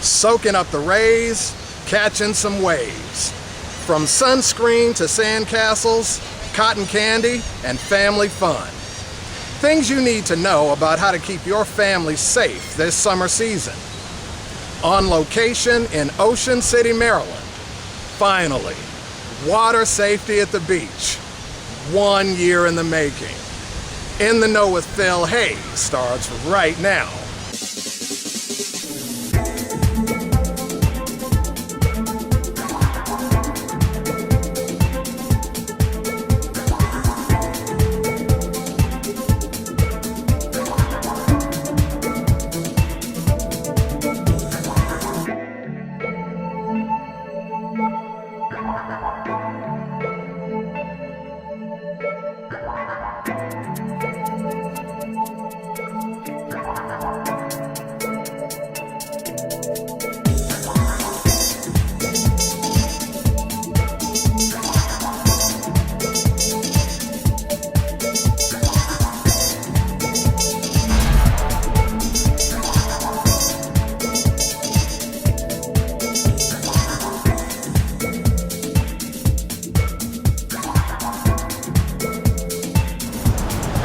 soaking up the rays, catching some waves. From sunscreen to sandcastles, cotton candy, and family fun. Things you need to know about how to keep your family safe this summer season. On location in Ocean City, Maryland. Finally, water safety at the beach. 1 year in the making. In the Know with Phil Hayes starts right now.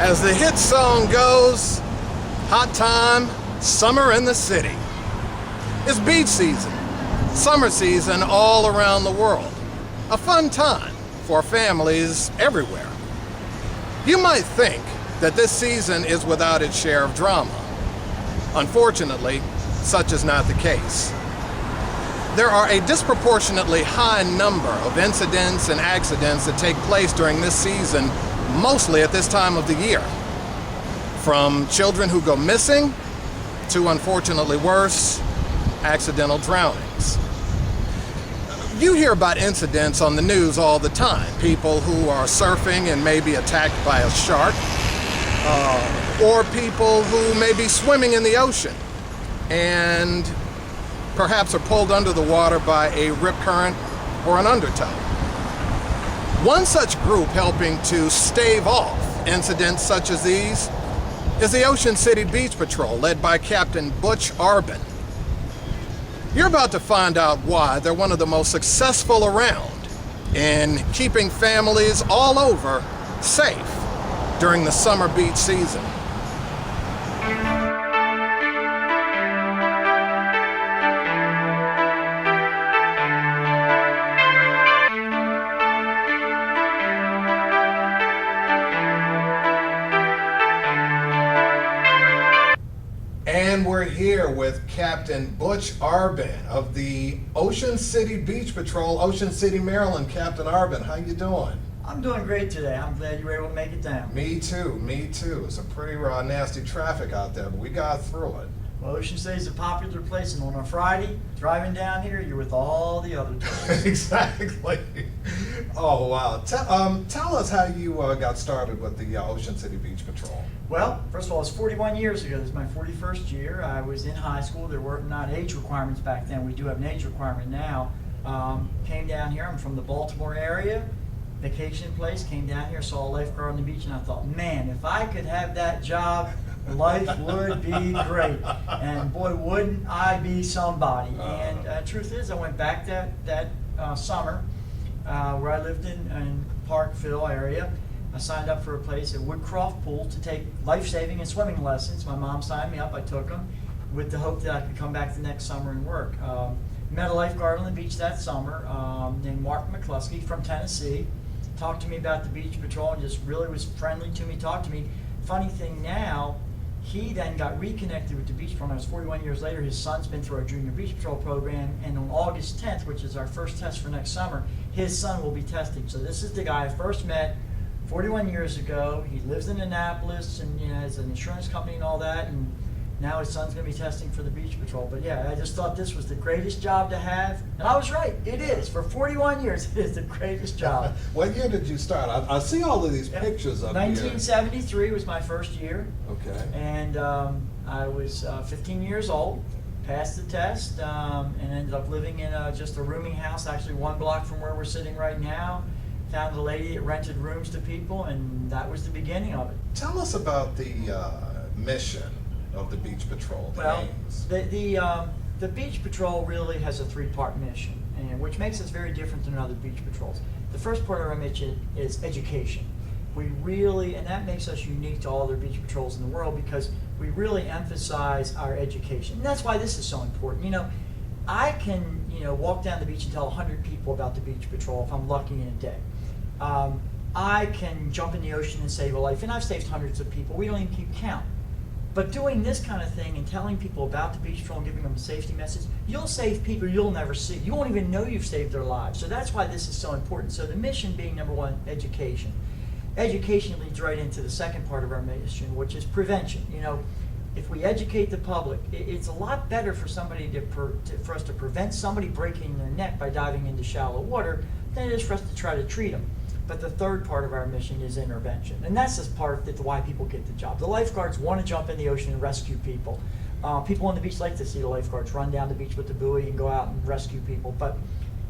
As the hit song goes, hot time, summer in the city. It's beach season, summer season all around the world. A fun time for families everywhere. You might think that this season is without its share of drama. Unfortunately, such is not the case. There are a disproportionately high number of incidents and accidents that take place during this season, mostly at this time of the year. From children who go missing to, unfortunately worse, accidental drownings. You hear about incidents on the news all the time. People who are surfing and may be attacked by a shark, or people who may be swimming in the ocean and perhaps are pulled under the water by a rip current or an undertow. One such group helping to stave off incidents such as these is the Ocean City Beach Patrol, led by Captain Butch Arbin. You're about to find out why they're one of the most successful around in keeping families all over safe during the summer beach season. And we're here with Captain Butch Arbin of the Ocean City Beach Patrol, Ocean City, Maryland. Captain Arbin, how you doing? I'm doing great today. I'm glad you were able to make it down. Me too, me too. It's a pretty nasty traffic out there, but we got through it. Well, Ocean City is a popular place, and on a Friday, driving down here, you're with all the other tourists. Exactly. Oh, wow. Tell us how you got started with the Ocean City Beach Patrol. Well, first of all, it's 41 years ago. This is my 41st year. I was in high school. There were not age requirements back then. We do have an age requirement now. Came down here. I'm from the Baltimore area. Vacation place. Came down here, saw a lifeguard on the beach, and I thought, man, if I could have that job, life would be great. And boy, wouldn't I be somebody. And truth is, I went back that summer where I lived in Parkville area. I signed up for a place at Woodcroft Pool to take life-saving and swimming lessons. My mom signed me up. I took them with the hope that I could come back the next summer and work. Met a lifeguard on the beach that summer named Mark McCluskey from Tennessee. Talked to me about the beach patrol and just really was friendly to me, talked to me. Funny thing now, he then got reconnected with the beach patrol. It was 41 years later. His son's been through our junior beach patrol program, and on August 10th, which is our first test for next summer, his son will be testing. So this is the guy I first met 41 years ago. He lives in Annapolis and has an insurance company and all that, and now his son's going to be testing for the beach patrol. But yeah, I just thought this was the greatest job to have, and I was right. It is. For 41 years, it is the greatest job. What year did you start? I see all of these pictures up 1973 was my first year. Okay. And I was 15 years old, passed the test, and ended up living in just a rooming house, actually 1 block from where we're sitting right now. Found a lady that rented rooms to people, and that was the beginning of it. Tell us about the mission of the Beach Patrol, the aims. The the Beach Patrol really has a three-part mission, and which makes us very different than other beach patrols. The first part of our mission is education. We really, and that makes us unique to all other beach patrols in the world, because we really emphasize our education. And that's why this is so important. You know, I can, walk down the beach and tell 100 people about the Beach Patrol if I'm lucky in a day. I can jump in the ocean and save a life, and I've saved hundreds of people. We don't even keep count. But doing this kind of thing and telling people about the Beach Patrol and giving them a safety message, you'll save people you'll never see. You won't even know you've saved their lives. So that's why this is so important. So the mission being number one, education. Education leads right into the second part of our mission, which is prevention. If we educate the public, it's a lot better for somebody for us to prevent somebody breaking their neck by diving into shallow water than it is for us to try to treat them. But the third part of our mission is intervention, and that's the part that's why people get the job. The lifeguards want to jump in the ocean and rescue people. People on the beach like to see the lifeguards run down the beach with the buoy and go out and rescue people. But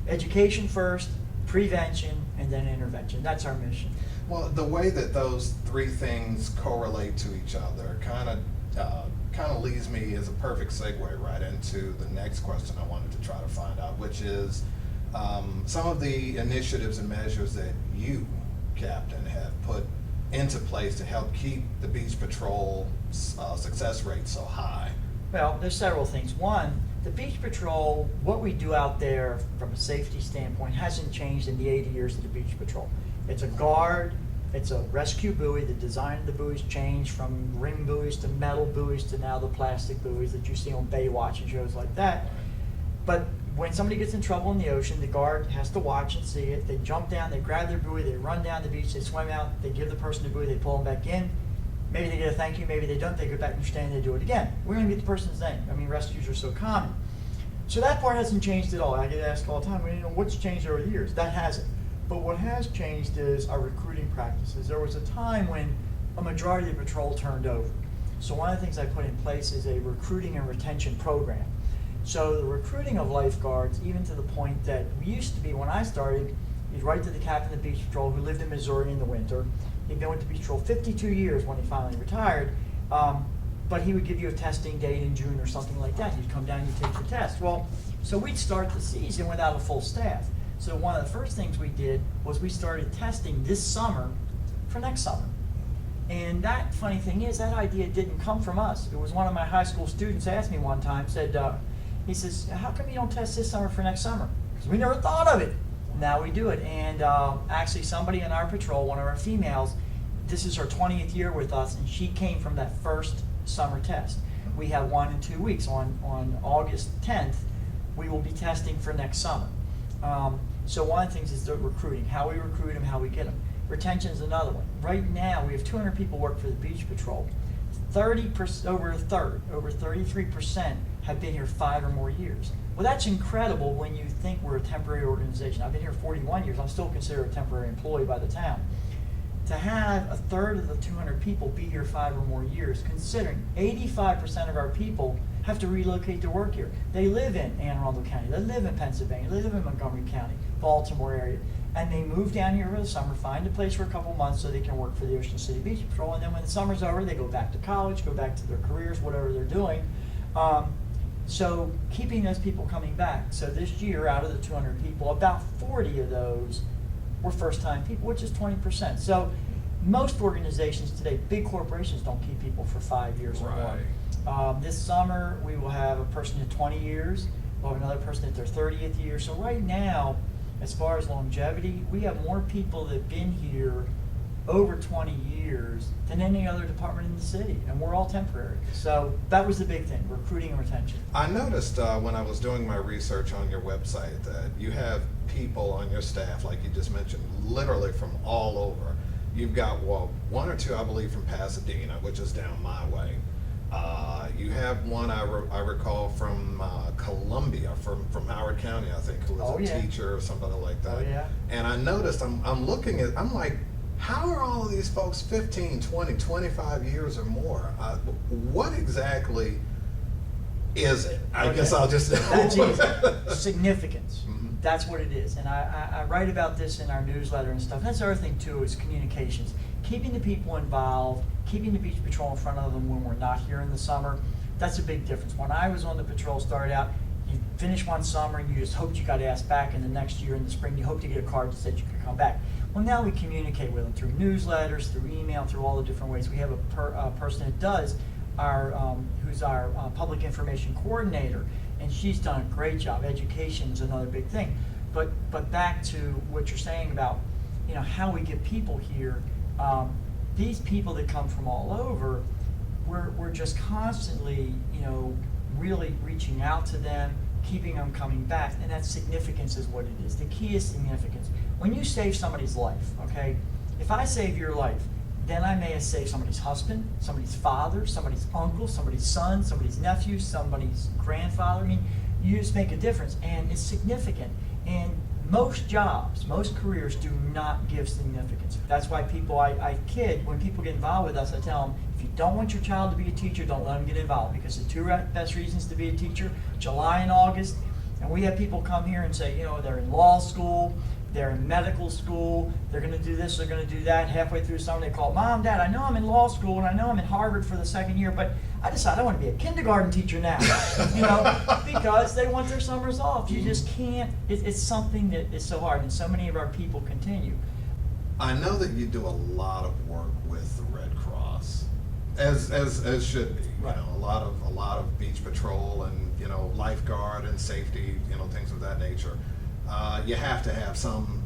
education first, prevention, and then intervention. That's our mission. Well, the way that those three things correlate to each other kind of leads me as a perfect segue right into the next question I wanted to try to find out, which is some of the initiatives and measures that you, Captain, have put into place to help keep the Beach Patrol success rate so high. Well, there's several things. One, the Beach Patrol, what we do out there from a safety standpoint hasn't changed in the 80 years of the Beach Patrol. It's a guard, it's a rescue buoy. The design of the buoys changed from ring buoys to metal buoys to now the plastic buoys that you see on Baywatch and shows like that. But when somebody gets in trouble in the ocean, the guard has to watch and see it. They jump down, they grab their buoy, they run down the beach, they swim out, they give the person the buoy, they pull them back in. Maybe they get a thank you, maybe they don't, they go back and stand and they do it again. We don't get the person's name. I mean, rescues are so common. So that part hasn't changed at all. I get asked all the time, what's changed over the years? That hasn't. But what has changed is our recruiting practices. There was a time when a majority of the patrol turned over. So one of the things I put in place is a recruiting and retention program. So the recruiting of lifeguards, even to the point that we used to be, when I started, you'd write to the captain of the Beach Patrol who lived in Missouri in the winter. He'd been with the Beach Patrol 52 years when he finally retired, but he would give you a testing date in June or something like that. You'd come down, you'd take your test. Well, so we'd start the season without a full staff. So one of the first things we did was we started testing this summer for next summer. And that funny thing is, that idea didn't come from us. It was one of my high school students asked me one time, he says, how come you don't test this summer for next summer? Because we never thought of it. Now we do it. And actually somebody in our patrol, one of our females, this is her 20th year with us, and she came from that first summer test. We have one in 2 weeks. On August 10th, we will be testing for next summer. So one of the things is the recruiting, how we recruit them, how we get them. Retention is another one. Right now, we have 200 people work for the Beach Patrol. 30%, over a third, over 33% have been here 5 or more years. Well, that's incredible when you think we're a temporary organization. I've been here 41 years. I'm still considered a temporary employee by the town. To have a third of the 200 people be here 5 or more years, considering 85% of our people have to relocate to work here. They live in Anne Arundel County, they live in Pennsylvania, they live in Montgomery County, Baltimore area, and they move down here over the summer, find a place for a couple months so they can work for the Ocean City Beach Patrol, and then when the summer's over, they go back to college, go back to their careers, whatever they're doing. So keeping those people coming back. So this year, out of the 200 people, about 40 of those were first-time people, which is 20%. So most organizations today, big corporations, don't keep people for 5 years or more. This summer, we will have a person at 20 years. We'll have another person at their 30th year. So right now, as far as longevity, we have more people that have been here over 20 years than any other department in the city, and we're all temporary. So that was the big thing, recruiting and retention. I noticed when I was doing my research on your website that you have people on your staff, like you just mentioned, literally from all over. You've got, one or two, I believe, from Pasadena, which is down my way. You have one, I recall, from Columbia, from Howard County, I think, who was a teacher or somebody like that. Oh, yeah. And I noticed, I'm looking at, I'm like, how are all of these folks 15, 20, 25 years or more? What exactly is it? I guess I'll just... That's easy. Significance. Mm-hmm. That's what it is. And I write about this in our newsletter and stuff. And that's the other thing, too, is communications. Keeping the people involved, keeping the Beach Patrol in front of them when we're not here in the summer, that's a big difference. When I was on the patrol, started out, you finish one summer and you just hoped you got asked back, and the next year in the spring you hope to get a card that said you could come back. Well, now we communicate with them through newsletters, through email, through all the different ways. We have a person that does who's our public information coordinator, and she's done a great job. Education is another big thing. But back to what you're saying about, you know, how we get people here. These people that come from all over, we're just constantly, you know, really reaching out to them, keeping them coming back, and that significance is what it is. The key is significance. When you save somebody's life, okay, if I save your life, then I may have saved somebody's husband, somebody's father, somebody's uncle, somebody's son, somebody's nephew, somebody's grandfather. I mean, you just make a difference, and it's significant. And most jobs, most careers do not give significance. That's why people, I kid, when people get involved with us, I tell them, if you don't want your child to be a teacher, don't let them get involved, because the two best reasons to be a teacher, July and August. And we have people come here and say, you know, they're in law school, they're in medical school, they're going to do this, they're going to do that. Halfway through summer, they call, Mom, Dad, I know I'm in law school and I know I'm in Harvard for the second year, but I decided I want to be a kindergarten teacher now, you know, because they want their summers off. You just can't, it's something that is so hard, and so many of our people continue. I know that you do a lot of work with the Red Cross, as should be. Right. You know, a lot of beach patrol and, you know, lifeguard and safety, you know, things of that nature. You have to have some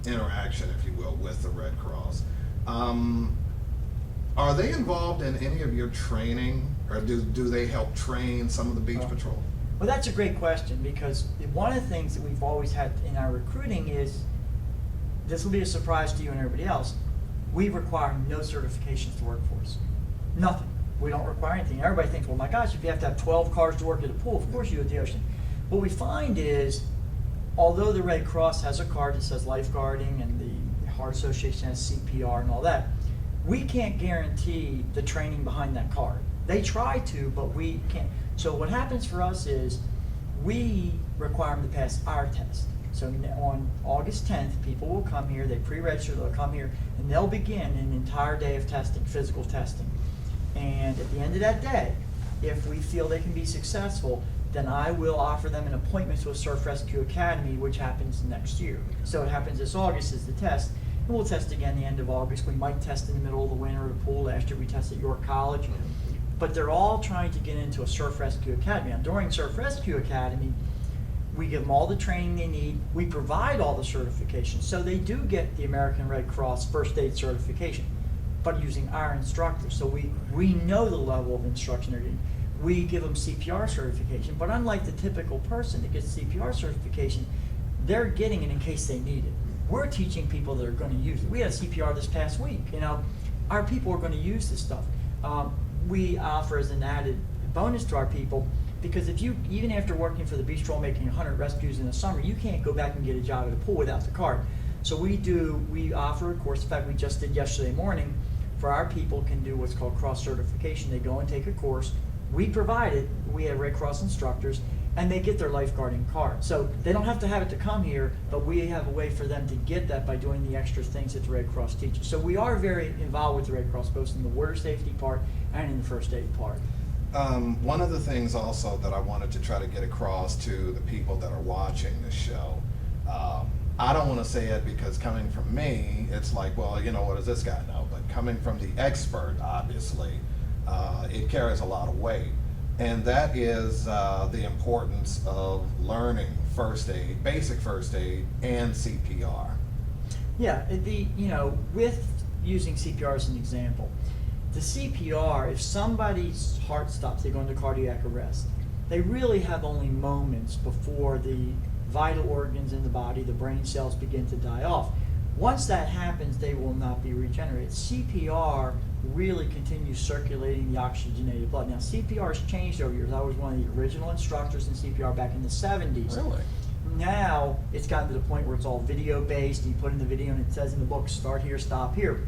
interaction, if you will, with the Red Cross. Are they involved in any of your training, or do they help train some of the beach patrol? Well, that's a great question, because one of the things that we've always had in our recruiting is, this will be a surprise to you and everybody else, we require no certifications to work for us. Nothing. We don't require anything. Everybody thinks, well, my gosh, if you have to have 12 cars to work at a pool, of course you do at the ocean. What we find is, although the Red Cross has a card that says lifeguarding and the Heart Association has CPR and all that, we can't guarantee the training behind that card. They try to, but we can't. So what happens for us is we require them to pass our test. So on August 10th, people will come here, they pre-register, they'll come here, and they'll begin an entire day of testing, physical testing. And at the end of that day, if we feel they can be successful, then I will offer them an appointment to a Surf Rescue Academy, which happens next year. So it happens this August is the test, and we'll test again the end of August. We might test in the middle of the winter at a pool. Last year we tested at York College. But they're all trying to get into a Surf Rescue Academy. Now, during Surf Rescue Academy, we give them all the training they need. We provide all the certifications. So they do get the American Red Cross first aid certification, but using our instructors. So we know the level of instruction they're getting. We give them CPR certification, but unlike the typical person that gets CPR certification, they're getting it in case they need it. We're teaching people that are going to use it. We had a CPR this past week. You know, our people are going to use this stuff. We offer as an added bonus to our people, because if you, even after working for the Beach Patrol, making 100 rescues in the summer, you can't go back and get a job at a pool without the card. So we offer a course. In fact, we just did yesterday morning, for our people can do what's called cross certification. They go and take a course. We provide it. We have Red Cross instructors, and they get their lifeguarding card. So they don't have to have it to come here, but we have a way for them to get that by doing the extra things that the Red Cross teaches. So we are very involved with the Red Cross, both in the water safety part and in the first aid part. One of the things also that I wanted to try to get across to the people that are watching this show, I don't want to say it because coming from me, it's like, well, you know, what does this guy know? But coming from the expert, obviously, it carries a lot of weight. And that is the importance of learning first aid, basic first aid, and CPR. Yeah, with using CPR as an example, the CPR, if somebody's heart stops, they go into cardiac arrest, they really have only moments before the vital organs in the body, the brain cells, begin to die off. Once that happens, they will not be regenerated. CPR really continues circulating the oxygenated blood. Now, CPR has changed over years. I was one of the original instructors in CPR back in the 70s. Really? Now, it's gotten to the point where it's all video-based. You put in the video and it says in the book, start here, stop here.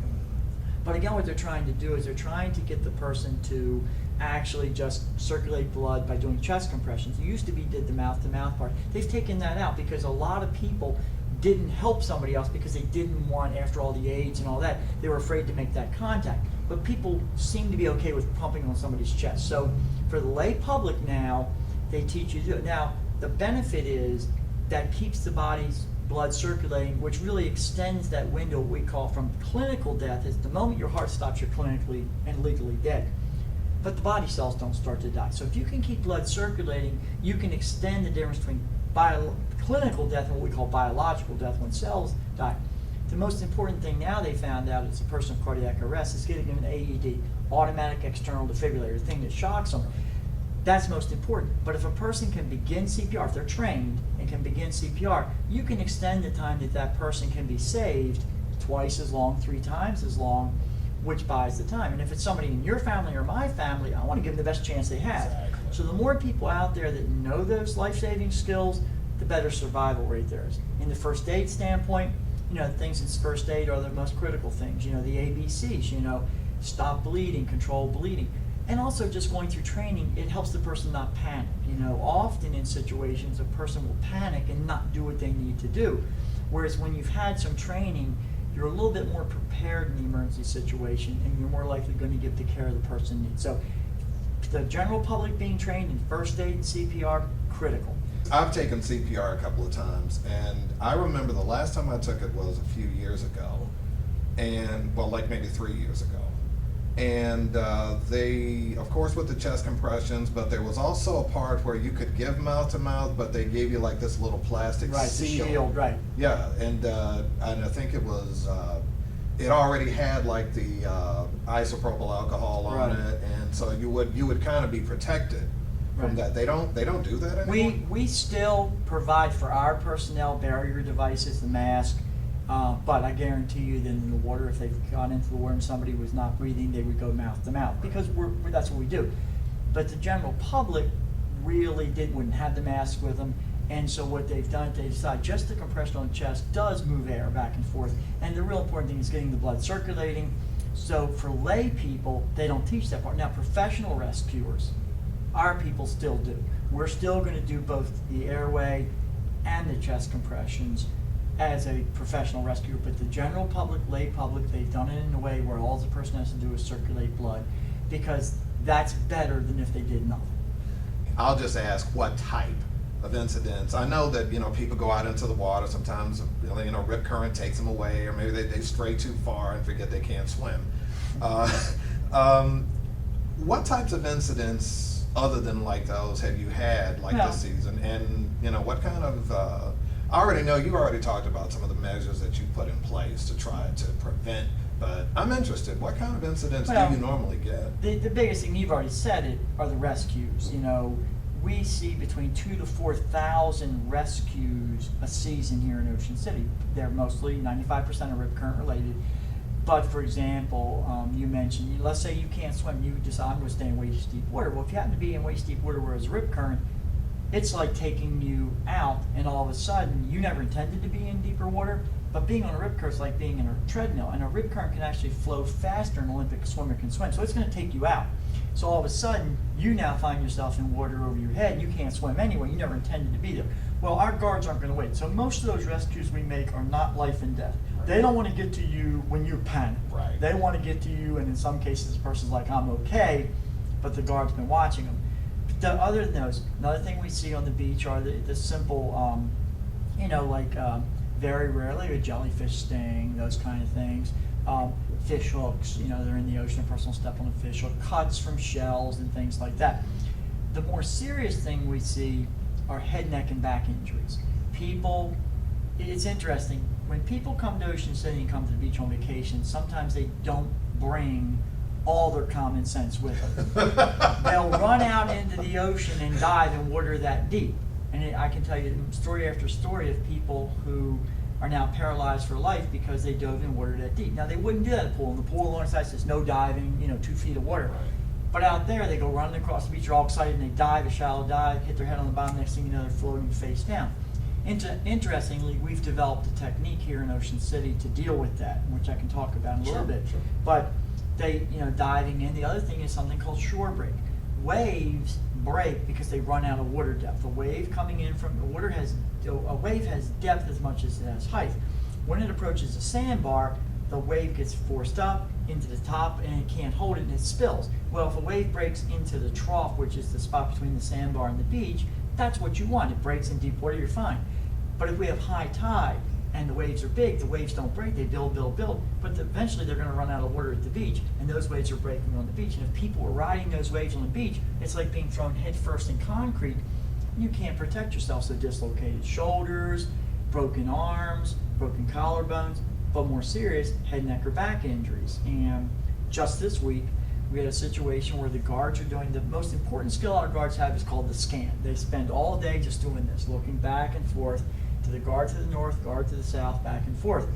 But again, what they're trying to do is they're trying to get the person to actually just circulate blood by doing chest compressions. It used to be did the mouth-to-mouth part. They've taken that out because a lot of people didn't help somebody else because they didn't want, after all the AIDS and all that, they were afraid to make that contact. But people seem to be okay with pumping on somebody's chest. So for the lay public now, they teach you to do it. Now, The benefit is that keeps the body's blood circulating, which really extends that window we call from clinical death. Is the moment your heart stops, you're clinically and legally dead. But the body cells don't start to die. So if you can keep blood circulating, you can extend the difference between clinical death and what we call biological death when cells die. The most important thing now they found out is a person with cardiac arrest is getting an AED, automatic external defibrillator, the thing that shocks them. That's most important. But if a person can begin CPR, if they're trained and can begin CPR, you can extend the time that that person can be saved twice as long, 3 times as long, which buys the time. And if it's somebody in your family or my family, I want to give them the best chance they have. Exactly. So the more people out there that know those life-saving skills, the better survival rate there is. In the first aid standpoint, things in first aid are the most critical things. The ABCs, stop bleeding, control bleeding. And also just going through training, it helps the person not panic. Often in situations, a person will panic and not do what they need to do. Whereas when you've had some training, you're a little bit more prepared in the emergency situation, and you're more likely going to give the care the person needs. So the general public being trained in first aid and CPR, critical. I've taken CPR a couple of times, and I remember the last time I took it was a few years ago, and like maybe 3 years ago. And they, of course, with the chest compressions, but there was also a part where you could give mouth to mouth, but they gave you like this little plastic seal. Shield, right. Yeah, and I think it was, it already had like the isopropyl alcohol on Right. it, and so you would kind of be protected from Right. that. They don't do that anymore. We still provide for our personnel barrier devices, the mask, but I guarantee you that in the water, if they've gone into the water and somebody was not breathing, they would go mouth to mouth, because that's what we do. But the general public really wouldn't have the mask with them, and so what they've done, they decide just the compression on the chest does move air back and forth, and the real important thing is getting the blood circulating. So for lay people, they don't teach that part. Now professional rescuers, our people still do. We're still going to do both the airway and the chest compressions as a professional rescuer, but the general public, lay public, they've done it in a way where all the person has to do is circulate blood, because that's better than if they did nothing. I'll just ask, what type of incidents? I know that people go out into the water sometimes. Rip current takes them away, or maybe they stray too far and forget they can't swim. What types of incidents other than like those have you had this season? And what kind of I already know you already talked about some of the measures that you put in place to try to prevent, but I'm interested. What kind of incidents do you normally get? The biggest thing, you've already said it, are the rescues. We see between 2,000 to 4,000 rescues a season here in Ocean City. They're mostly 95% are rip current related. But for example, you mentioned, let's say you can't swim, you decide I'm going to stay in waist deep water. Well, if you happen to be in waist deep water where it's rip current, it's like taking you out, and all of a sudden you never intended to be in deeper water, but being on a rip current is like being in a treadmill, and a rip current can actually flow faster than an Olympic swimmer can swim, so it's going to take you out. So all of a sudden you now find yourself in water over your head, and you can't swim anyway, you never intended to be there. Well, our guards aren't going to wait, so most of those rescues we make are not life and death. They don't want to get to you when you panic. Right. They want to get to you, and in some cases the person's like, I'm okay, but the guard's been watching them. Other than those, another thing we see on the beach are the simple, very rarely a jellyfish sting, those kind of things. Fish hooks, they're in the ocean, a person will step on a fish hook, cuts from shells and things like that. The more serious thing we see are head, neck, and back injuries. People, it's interesting, when people come to Ocean City and come to the beach on vacation, sometimes they don't bring all their common sense with them. They'll run out into the ocean and dive in water that deep. And I can tell you story after story of people who are now paralyzed for life because they dove in water that deep. Now they wouldn't do that in the pool. In the pool alongside says no diving, 2 feet of water. But out there they go running across the beach, they're all excited, and they dive, a shallow dive, hit their head on the bottom, next thing you know they're floating face down. Interestingly, we've developed a technique here in Ocean City to deal with that, which I can talk about in a little bit. Sure. But they, diving in. The other thing is something called shore break. Waves break because they run out of water depth. A wave coming in from the water a wave has depth as much as it has height. When it approaches a sandbar, the wave gets forced up into the top and it can't hold it and it spills. Well, if a wave breaks into the trough, which is the spot between the sandbar and the beach, That's what you want. It breaks in deep water, you're fine. But if we have high tide and the waves are big, the waves don't break, they build, but eventually they're gonna run out of water at the beach, and those waves are breaking on the beach. And if people are riding those waves on the beach, it's like being thrown headfirst in concrete. You can't protect yourself, so dislocated shoulders, broken arms, broken collarbones, but more serious, head, neck, or back injuries. And just this week, we had a situation where the guards are doing the most important skill our guards have is called the scan. They spend all day just doing this, looking back and forth to the guard to the north, guard to the south, back and forth.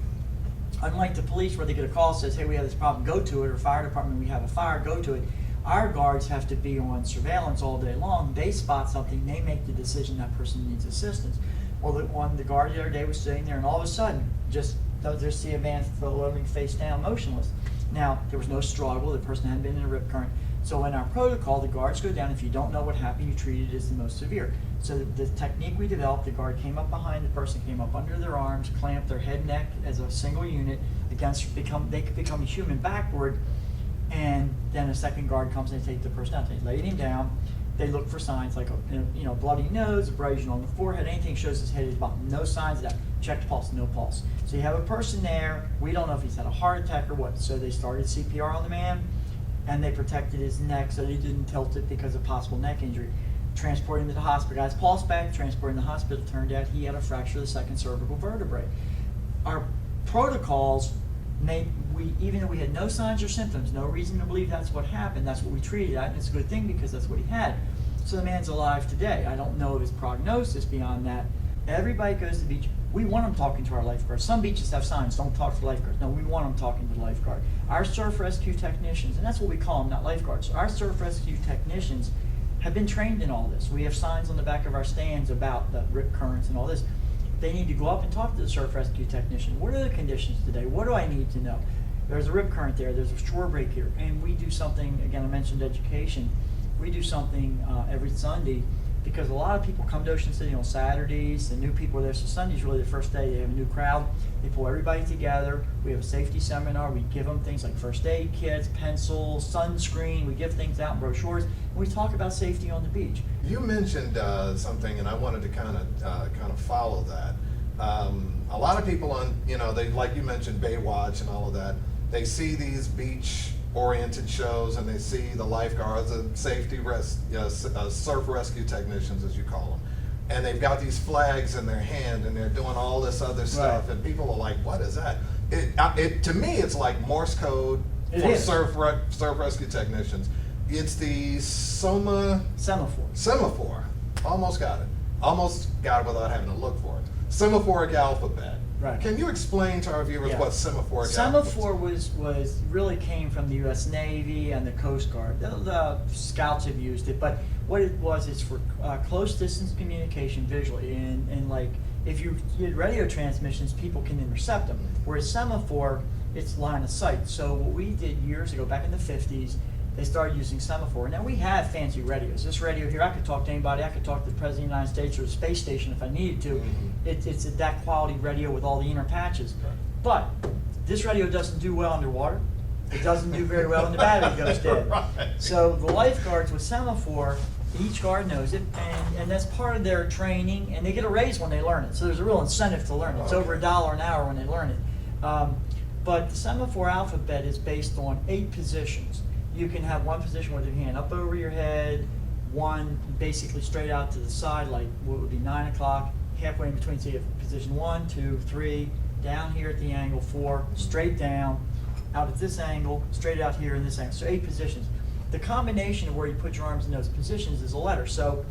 Unlike the police where they get a call that says, hey, we have this problem, go to it, or fire department, we have a fire, go to it. Our guards have to be on surveillance all day long. They spot something, they make the decision that person needs assistance. Well, the guard the other day was sitting there, and all of a sudden, just see a man floating face down, motionless. Now, there was no struggle, the person hadn't been in a rip current. So in our protocol, the guards go down. If you don't know what happened, you treat it as the most severe. So the technique we developed, the guard came up behind the person, came up under their arms, clamped their head, neck as a single unit they could become a human backward, and then a second guard comes and they take the person out. They laid him down. They look for signs like a bloody nose, abrasion on the forehead, anything shows his head is about. No signs of that. Checked pulse, no pulse. So you have a person there, we don't know if he's had a heart attack or what. So they started CPR on the man, and they protected his neck so he didn't tilt it because of possible neck injury. Transporting him to the hospital, got his pulse back, transporting him to the hospital, turned out he had a fracture of the second cervical vertebrae. Our protocols even though we had no signs or symptoms, no reason to believe that's what happened, that's what we treated at, and it's a good thing because that's what he had. So the man's alive today. I don't know of his prognosis beyond that. Everybody goes to the beach. We want them talking to our lifeguards. Some beaches have signs, don't talk to the lifeguards. No, we want them talking to the lifeguard. Our surf rescue technicians, and that's what we call them, not lifeguards. Our surf rescue technicians have been trained in all this. We have signs on the back of our stands about the rip currents and all this. They need to go up and talk to the surf rescue technician. What are the conditions today? What do I need to know? There's a rip current there, there's a shore break here, and we do something, again, I mentioned education, we do something every Sunday, because a lot of people come to Ocean City on Saturdays, the new people are there, so Sunday's really the first day, they have a new crowd, they pull everybody together, we have a safety seminar, we give them things like first aid kits, pencils, sunscreen, we give things out in brochures, and we talk about safety on the beach. You mentioned something, and I wanted to kind of follow that. A lot of people they, like you mentioned, Baywatch and all of that, they see these beach-oriented shows, and they see the lifeguards, the surf rescue technicians, as you call them, and they've got these flags in their hand, and they're doing all this other stuff, right. And people are like, "What is that?" To me, it's like Morse code for surf rescue technicians. It's the semaphore. Almost got it without having to look for it. Semaphoric alphabet. Right. Can you explain to our viewers what semaphoric Semaphore was really came from the U.S. Navy and the Coast Guard. The Scouts have used it, but what it was is for close distance communication visually. And like if you did radio transmissions, people can intercept them. Whereas semaphore, it's line of sight. So what we did years ago, back in the 50s, they started using semaphore. Now we have fancy radios. This radio here, I could talk to anybody. I could talk to the President of the United States or the space station if I needed to. Mm-hmm. It's that quality radio with all the inner patches. Right. But this radio doesn't do well underwater. It doesn't do very well when the battery goes dead. Right. So the lifeguards with semaphore, each guard knows it, and that's part of their training, and they get a raise when they learn it. So there's a real incentive to learn it. It's over $1 an hour when they learn it. But the semaphore alphabet is based on 8 positions. You can have one position with your hand up over your head, one basically straight out to the side, like what would be 9 o'clock, halfway in between. So you have position 1, 2, 3, down here at the angle, 4, straight down, out at this angle, straight out here in this angle. So 8 positions. The combination of where you put your arms in those positions is a letter. So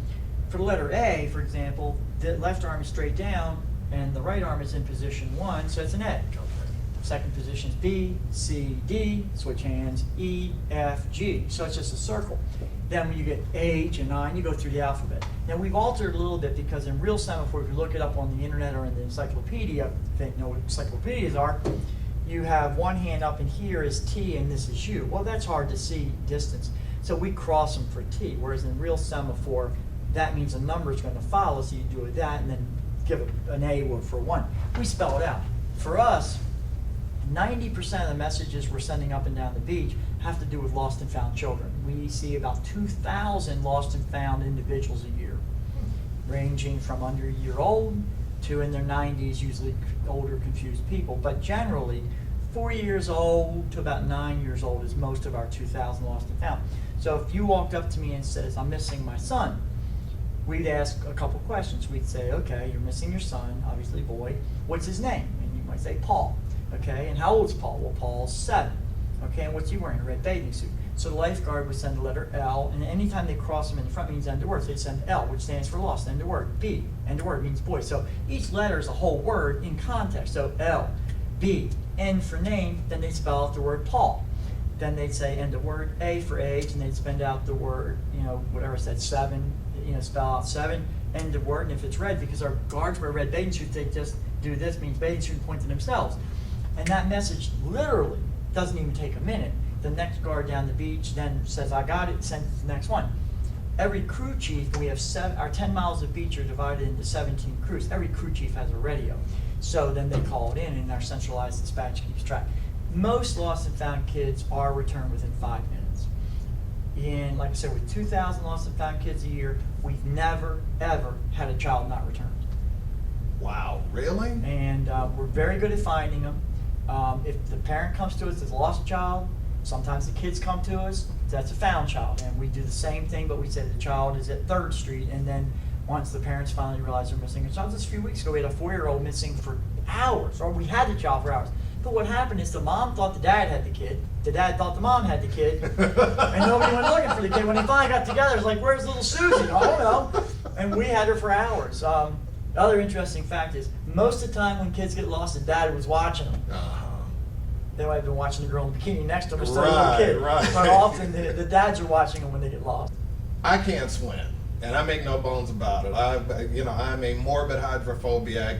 for the letter A, for example, the left arm is straight down and the right arm is in position 1, so it's an A. Second position is B, C, D, switch hands, E, F, G. So it's just a circle. Then when you get H and I, you go through the alphabet. Now we've altered a little bit because in real semaphore, if you look it up on the internet or in the encyclopedia, if you know what encyclopedias are, you have one hand up in here is T and this is U. Well, that's hard to see distance. So we cross them for T, whereas in real semaphore, that means a number is going to follow, so you do it that and then give an A for 1. We spell it out. For us, 90% of the messages we're sending up and down the beach have to do with lost and found children. We see about 2,000 lost and found individuals a year. ranging from under a year old to in their 90s, usually older, confused people. But generally, 4 years old to about 9 years old is most of our 2,000 lost and found. So if you walked up to me and says, I'm missing my son, we'd ask a couple questions. We'd say, okay, you're missing your son, obviously boy. What's his name? And you might say Paul. Okay, and how old is Paul? Well, Paul's 7. Okay, and what's he wearing? A red bathing suit. So the lifeguard would send the letter L, and anytime they cross him in the front means end of word. So they'd send L, which stands for lost, end of word. B, end of word means boy. So each letter is a whole word in context. So L, B, N for name, then they'd spell out the word Paul. Then they'd say end of word, A for age, and they'd spell out the word, whatever it said, 7, spell out 7, end of word. And if it's red, because our guards wear red bathing suits, they just do this, means bathing suit, and point to themselves. And that message literally doesn't even take a minute. The next guard down the beach then says, I got it, sends it to the next one. Every crew chief, we have our 10 miles of beach are divided into 17 crews. Every crew chief has a radio. So then they call it in, and our centralized dispatch keeps track. Most lost and found kids are returned within 5 minutes. And like I said, with 2,000 lost and found kids a year, we've never, ever had a child not returned. Wow, really? And we're very good at finding them. If the parent comes to us as a lost child, sometimes the kids come to us, that's a found child. And we do the same thing, but we say the child is at 3rd Street. And then once the parents finally realize they're missing a child, just a few weeks ago, we had a 4-year-old missing for hours, or we had the child for hours. But what happened is the mom thought the dad had the kid, the dad thought the mom had the kid, and nobody went looking for the kid. When they finally got together, it was like, where's little Susie? I don't know. And we had her for hours. The other interesting fact is, most of the time when kids get lost, the dad was watching them. They might have been watching the girl in the bikini next to them, or still a little kid. Right. But often the dads are watching them when they get lost. I can't swim, and I make no bones about it. I'm a morbid hydrophobiac.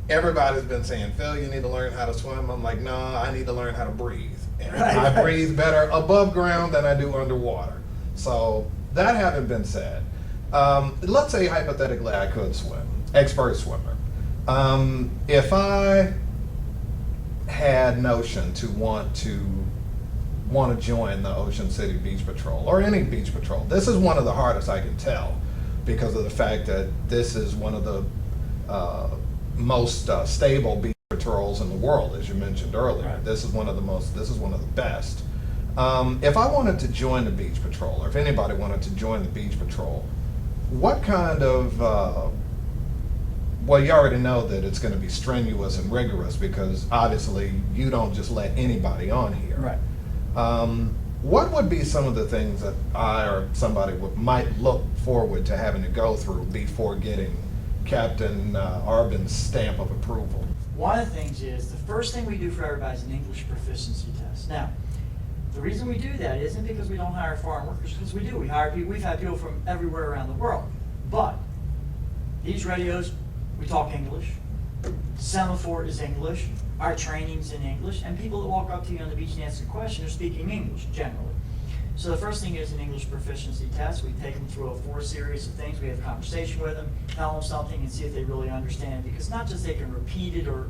Everybody's been saying, Phil, you need to learn how to swim. I'm like, no, I need to learn how to breathe. And I breathe better above ground than I do underwater. So that having been said, let's say hypothetically I could swim, expert swimmer. If I had notion to want to join the Ocean City Beach Patrol or any beach patrol, this is one of the hardest I can tell because of the fact that this is one of the most stable beach patrols in the world, as you mentioned earlier. Right. This is one of the best. If I wanted to join the beach patrol, or if anybody wanted to join the beach patrol, what kind of well, you already know that it's going to be strenuous and rigorous because obviously you don't just let anybody on here. Right. What would be some of the things that I or somebody might look forward to having to go through before getting Captain Arbin's stamp of approval? One of the things is, the first thing we do for everybody is an English proficiency test. Now, the reason we do that isn't because we don't hire foreign workers, because we do. We hire people, we've had people from everywhere around the world. But these radios, we talk English. Semaphore is English. Our training's in English. And people that walk up to you on the beach and ask a question are speaking English, generally. So the first thing is an English proficiency test. We take them through a 4 series of things. We have a conversation with them, tell them something, and see if they really understand it. Because not just they can repeat it or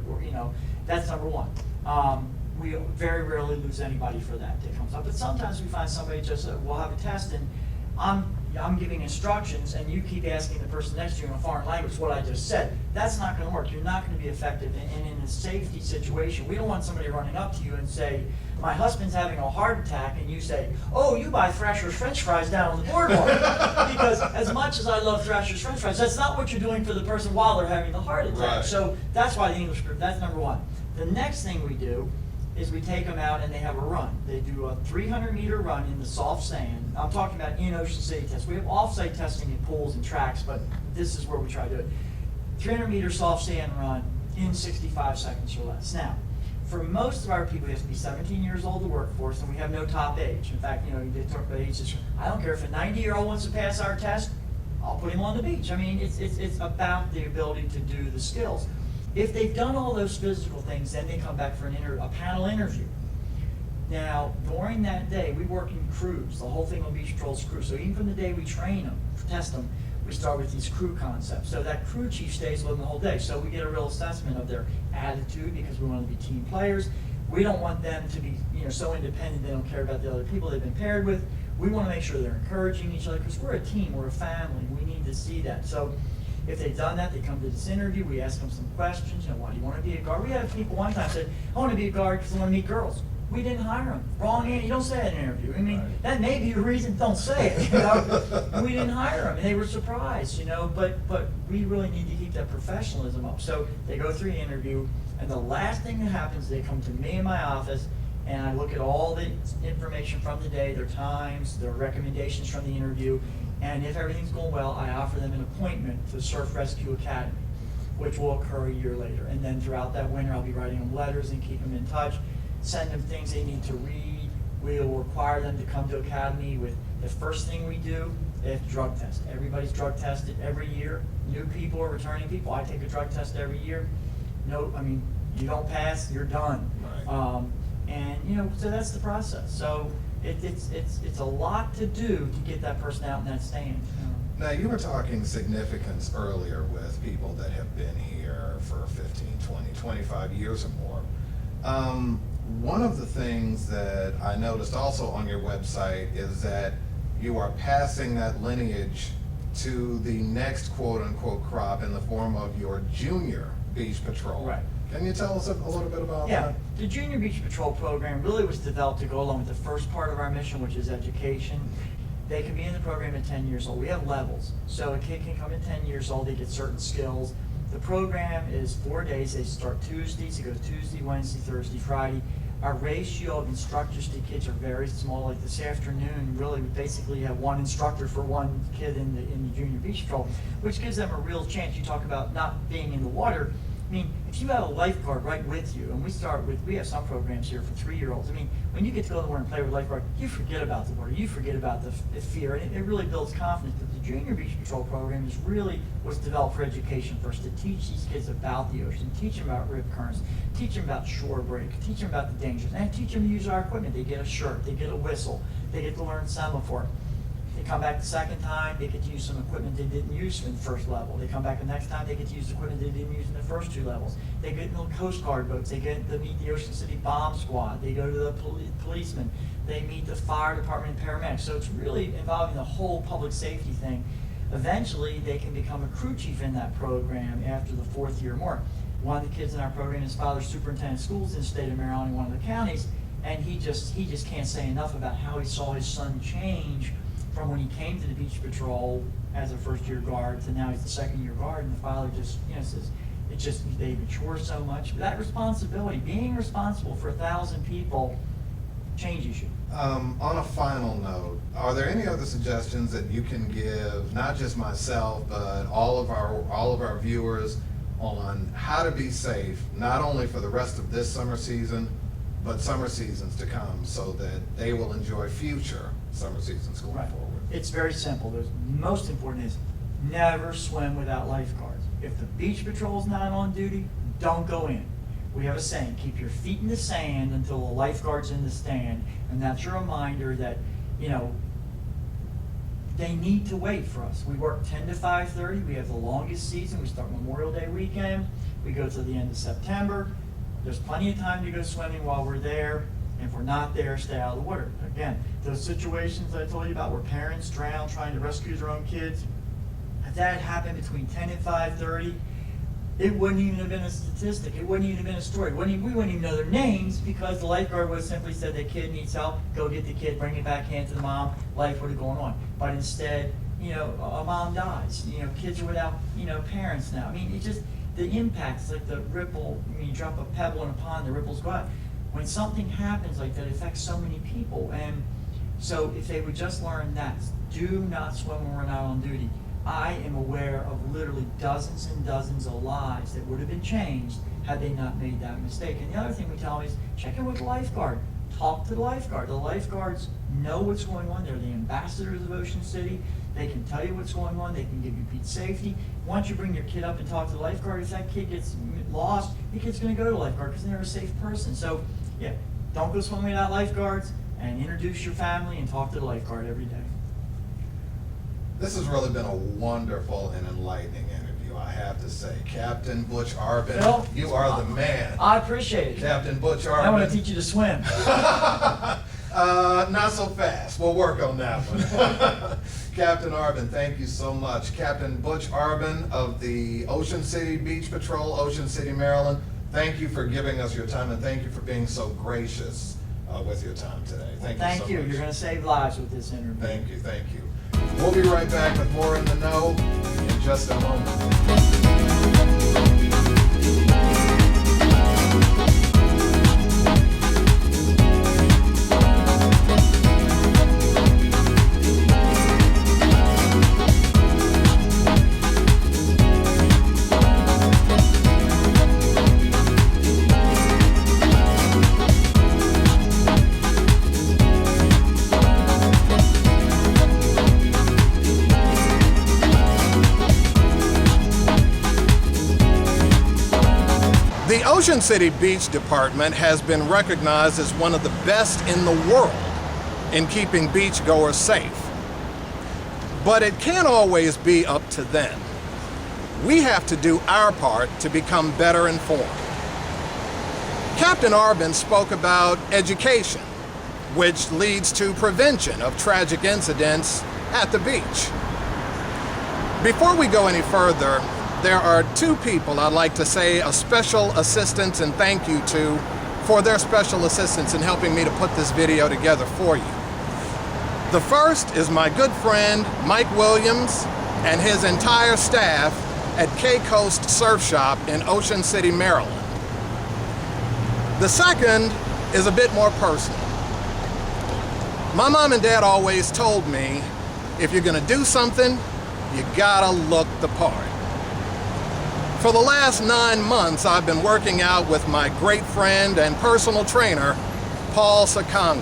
that's number one. We very rarely lose anybody for that comes up. But sometimes we find somebody just, we'll have a test and I'm giving instructions and you keep asking the person next to you in a foreign language what I just said. That's not going to work. You're not going to be effective. And in a safety situation, we don't want somebody running up to you and say, my husband's having a heart attack, and you say, oh, you buy Thrasher's French fries down on the boardwalk. Because as much as I love Thrasher's French fries, that's not what you're doing for the person while they're having the heart attack. Right. So that's why the English group, that's number one. The next thing we do is we take them out and they have a run. They do a 300-meter run in the soft sand. I'm talking about in Ocean City tests. We have off-site testing in pools and tracks, but this is where we try to do it. 300-meter soft sand run in 65 seconds or less. Now, for most of our people, you have to be 17 years old to work for us, and we have no top age. In fact, they talk about ages. I don't care if a 90-year-old wants to pass our test, I'll put him on the beach. I mean, it's about the ability to do the skills. If they've done all those physical things, then they come back for a panel interview. Now, during that day, we work in crews. The whole thing on Beach Patrol's crew. So even from the day we train them, test them, we start with these crew concepts. So that crew chief stays with them the whole day. So we get a real assessment of their attitude because we want to be team players. We don't want them to be so independent they don't care about the other people they've been paired with. We want to make sure they're encouraging each other because we're a team, we're a family. We need to see that. So If they've done that, they come to this interview, we ask them some questions, why do you want to be a guard? We had people one time said, I want to be a guard because I want to meet girls. We didn't hire them. Wrong answer. You don't say that in an interview. I mean, that may be the reason, don't say it. We didn't hire them, and they were surprised, but we really need to keep that professionalism up. So they go through the interview, and the last thing that happens is they come to me in my office, and I look at all the information from the day, their times, their recommendations from the interview, and if everything's going well, I offer them an appointment to Surf Rescue Academy, which will occur a year later. And then throughout that winter, I'll be writing them letters and keep them in touch, send them things they need to read. We'll require them to come to Academy with, the first thing we do, they have to drug test. Everybody's drug tested every year. New people or returning people, I take a drug test every year. No, I mean, you don't pass, you're done. Right. So that's the process. So it's a lot to do to get that person out in that stand. Now, you were talking significance earlier with people that have been here for 15, 20, 25 years or more. One of the things that I noticed also on your website is that you are passing that lineage to the next quote-unquote crop in the form of your junior beach patrol. Right. Can you tell us a little bit about Yeah, that? the Junior Beach Patrol program really was developed to go along with the first part of our mission, which is education. They can be in the program at 10 years old. We have levels. So a kid can come at 10 years old, they get certain skills. The program is 4 days. They start Tuesdays. It goes Tuesday, Wednesday, Thursday, Friday. Our ratio of instructors to kids are very small. Like this afternoon, really, we basically have one instructor for one kid in the Junior Beach Patrol, which gives them a real chance. You talk about not being in the water. I mean, if you have a lifeguard right with you, and we have some programs here for 3-year-olds. I mean, when you get to go in the water and play with a lifeguard, you forget about the water, you forget about the fear, and it really builds confidence. But the Junior Beach Patrol program was developed for education first, to teach these kids about the ocean, teach them about rip currents, teach them about shore break, teach them about the dangers, and teach them to use our equipment. They get a shirt, they get a whistle, they get to learn semaphore. They come back the second time, they get to use some equipment they didn't use in the first level. They come back the next time, they get to use equipment they didn't use in the first 2 levels. They get in the Coast Guard boats, they get to meet the Ocean City Bomb Squad, they go to the policemen, they meet the fire department and paramedics. So it's really involving the whole public safety thing. Eventually, they can become a crew chief in that program after the 4th year or more. One of the kids in our program, his father's superintendent of schools in the state of Maryland, in one of the counties, and he just can't say enough about how he saw his son change from when he came to the Beach Patrol as a first-year guard to now he's the second-year guard, and the father just, says, they mature so much. But that responsibility, being responsible for 1,000 people, changes you. On a final note, are there any other suggestions that you can give, not just myself, but all of our viewers, on how to be safe, not only for the rest of this summer season, but summer seasons to come, so that they will enjoy future summer seasons going forward? It's very simple. The most important is never swim without lifeguards. If the Beach Patrol's not on duty, don't go in. We have a saying, keep your feet in the sand until the lifeguard's in the stand, and that's your reminder that, they need to wait for us. We work 10 to 5:30. We have the longest season. We start Memorial Day weekend. We go to the end of September. There's plenty of time to go swimming while we're there. If we're not there, stay out of the water. Again, those situations I told you about where parents drown trying to rescue their own kids, if that happened between 10 and 5:30, it wouldn't even have been a statistic. It wouldn't even have been a story. We wouldn't even know their names, because the lifeguard would have simply said the kid needs help, go get the kid, bring it back in to the mom, life would have gone on. But instead, a mom dies. Kids are without, parents now. I mean, it just, the impact is like the ripple. You drop a pebble in a pond, the ripples go out. When something happens like that, it affects so many people. And so if they would just learn that, do not swim when we're not on duty. I am aware of literally dozens and dozens of lives that would have been changed had they not made that mistake. And the other thing we tell them is check in with the lifeguard. Talk to the lifeguard. The lifeguards know what's going on. They're the ambassadors of Ocean City. They can tell you what's going on. They can give you beach safety. Once you bring your kid up and talk to the lifeguard, if that kid gets lost, the kid's going to go to the lifeguard because they're a safe person. So, yeah, don't go swimming without lifeguards, and introduce your family and talk to the lifeguard every day. This has really been a wonderful and enlightening interview, I have to say. Captain Butch Arbin, Phil, you are the man. I appreciate it. Captain Butch Arbin. I want to teach you to swim. Not so fast. We'll work on that one. Captain Arbin, thank you so much. Captain Butch Arbin of the Ocean City Beach Patrol, Ocean City, Maryland, thank you for giving us your time, and thank you for being so gracious with your time today. Thank you so much. You're going to save lives with this interview. Thank you, thank you. We'll be right back with more In the Know in just a moment. The Ocean City Beach Department has been recognized as one of the best in the world in keeping beachgoers safe. But it can't always be up to them. We have to do our part to become better informed. Captain Arbin spoke about education, which leads to prevention of tragic incidents at the beach. Before we go any further, there are two people I'd like to say a special assistance and thank you to for their special assistance in helping me to put this video together for you. The first is my good friend Mike Williams and his entire staff at K-Coast Surf Shop in Ocean City, Maryland. The second is a bit more personal. My mom and dad always told me, if you're gonna do something, you gotta look the part. For the last 9 months, I've been working out with my great friend and personal trainer, Paul Sakanga.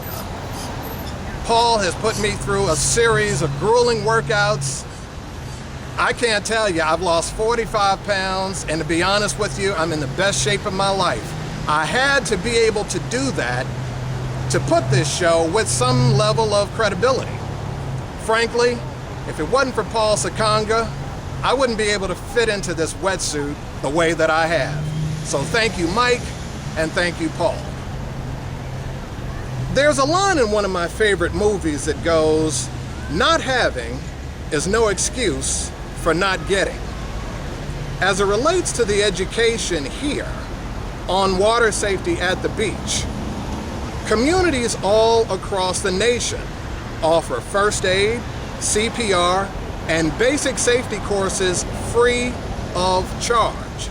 Paul has put me through a series of grueling workouts. I can't tell you, I've lost 45 pounds, and to be honest with you, I'm in the best shape of my life. I had to be able to do that to put this show with some level of credibility. Frankly, if it wasn't for Paul Sakanga, I wouldn't be able to fit into this wetsuit the way that I have. So thank you, Mike, and thank you, Paul. There's a line in one of my favorite movies that goes, "Not having is no excuse for not getting." As it relates to the education here on water safety at the beach, communities all across the nation offer first aid, CPR, and basic safety courses free of charge.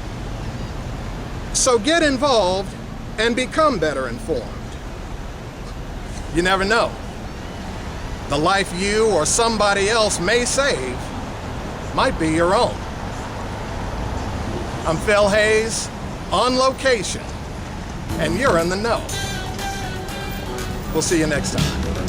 So get involved and become better informed. You never know. The life you or somebody else may save might be your own. I'm Phil Hayes, on location, and you're in the know. We'll see you next time.